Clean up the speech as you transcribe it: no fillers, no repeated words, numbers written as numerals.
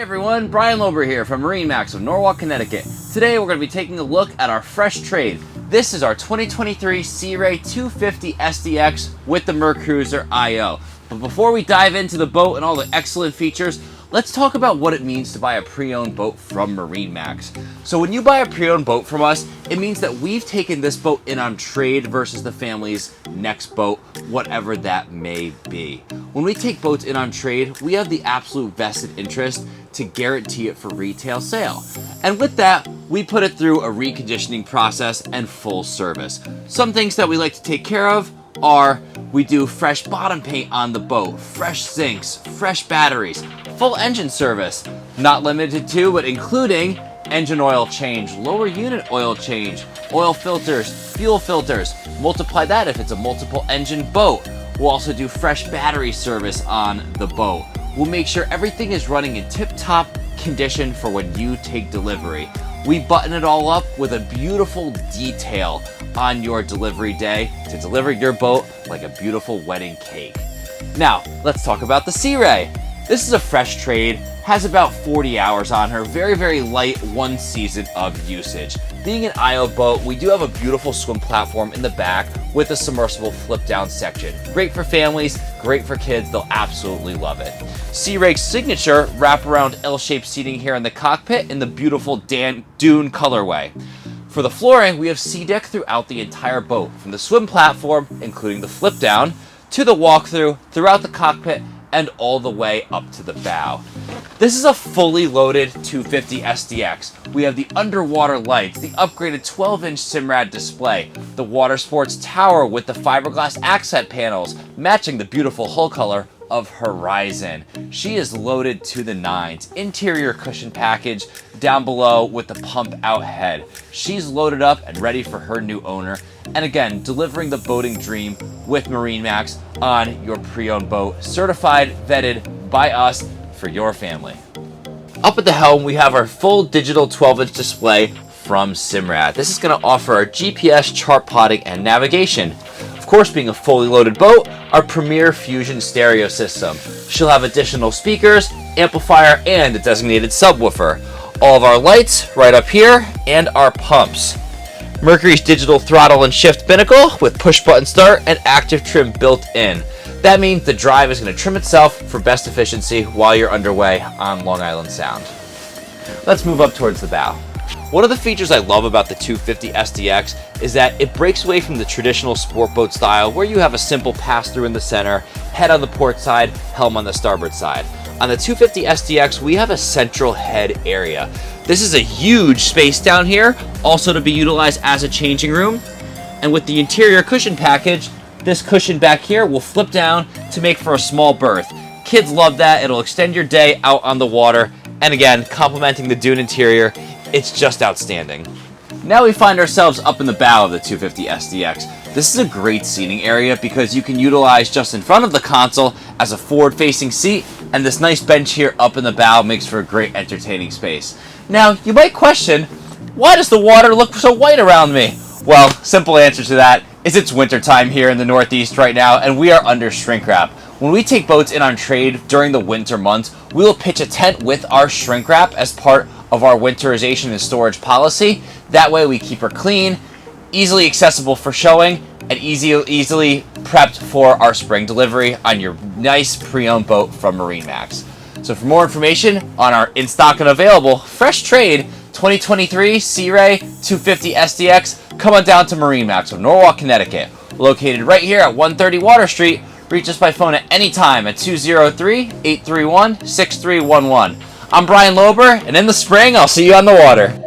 everyone, Brian Lober here from MarineMax of Norwalk, Connecticut. Today we're going to be taking a look at our fresh trade. This is our 2023 Sea Ray 250 SDX with the Mercruiser IO. But before we dive into the boat and all the excellent features, let's talk about what it means to buy a pre-owned boat from MarineMax. So when you buy a pre-owned boat from us, it means that we've taken this boat in on trade versus the family's next boat, whatever that may be. When we take boats in on trade, we have the absolute vested interest to guarantee it for retail sale. And with that, we put it through a reconditioning process and full service. Some things that we like to take care of are we do fresh bottom paint on the boat, fresh sinks, fresh batteries, full engine service, not limited to, but including engine oil change, lower unit oil change, oil filters, fuel filters. Multiply that if it's a multiple engine boat. We'll also do fresh battery service on the boat. We'll make sure everything is running in tip-top condition for when you take delivery. We button it all up with a beautiful detail on your delivery day to deliver your boat like a beautiful wedding cake. Now, let's talk about the Sea Ray. This is a fresh trade, has about 40 hours on her, very light, one season of usage. Being an IO boat, we do have a beautiful swim platform in the back with a submersible flip down section. Great for families, great for kids, they'll absolutely love it. Sea Ray's signature wraparound L-shaped seating here in the cockpit in the beautiful dune colorway. For the flooring, we have Seadek throughout the entire boat, from the swim platform, including the flip down, to the walkthrough, throughout the cockpit, and all the way up to the bow. This is a fully loaded 250 SDX. We have the underwater lights, the upgraded 12-inch Simrad display, the water sports tower with the fiberglass accent panels, matching the beautiful hull color of Horizon. She is loaded to the nines. Interior cushion package down below with the pump out head. She's loaded up and ready for her new owner. And again, delivering the boating dream with MarineMax on your pre-owned boat, certified, vetted by us for your family. Up at the helm, we have our full digital 12-inch display from Simrad. This is going to offer our GPS, chart plotting, and navigation. Of course, being a fully loaded boat, our premier Fusion stereo system. She'll have additional speakers, amplifier, and a designated subwoofer. All of our lights right up here, and our pumps. Mercury's digital throttle and shift binnacle with push button start and active trim built in. That means the drive is going to trim itself for best efficiency while you're underway on Long Island Sound. Let's move up towards the bow. One of the features I love about the 250 SDX is that it breaks away from the traditional sport boat style where you have a simple pass-through in the center, head on the port side, helm on the starboard side. On the 250 SDX, we have a central head area. This is a huge space down here, also to be utilized as a changing room. And with the interior cushion package, this cushion back here will flip down to make for a small berth. Kids love that. It'll extend your day out on the water. And again, complementing the dune interior, it's just outstanding. Now we find ourselves up in the bow of the 250 SDX. This is a great seating area because you can utilize just in front of the console as a forward-facing seat, and this nice bench here up in the bow makes for a great entertaining space. Now, you might question, why does the water look so white around me? Well, simple answer to that is it's wintertime here in the Northeast right now, and we are under shrink wrap. When we take boats in on trade during the winter months, we will pitch a tent with our shrink wrap as part of our winterization and storage policy. That way we keep her clean, easily accessible for showing, and easily prepped for our spring delivery on your nice pre-owned boat from MarineMax. So for more information on our in-stock and available fresh trade 2023 Sea Ray 250 SDX, come on down to MarineMax of Norwalk, Connecticut. Located right here at 130 Water Street. Reach us by phone at any time at 203-831-6311. I'm Brian Lober, and in the spring, I'll see you on the water.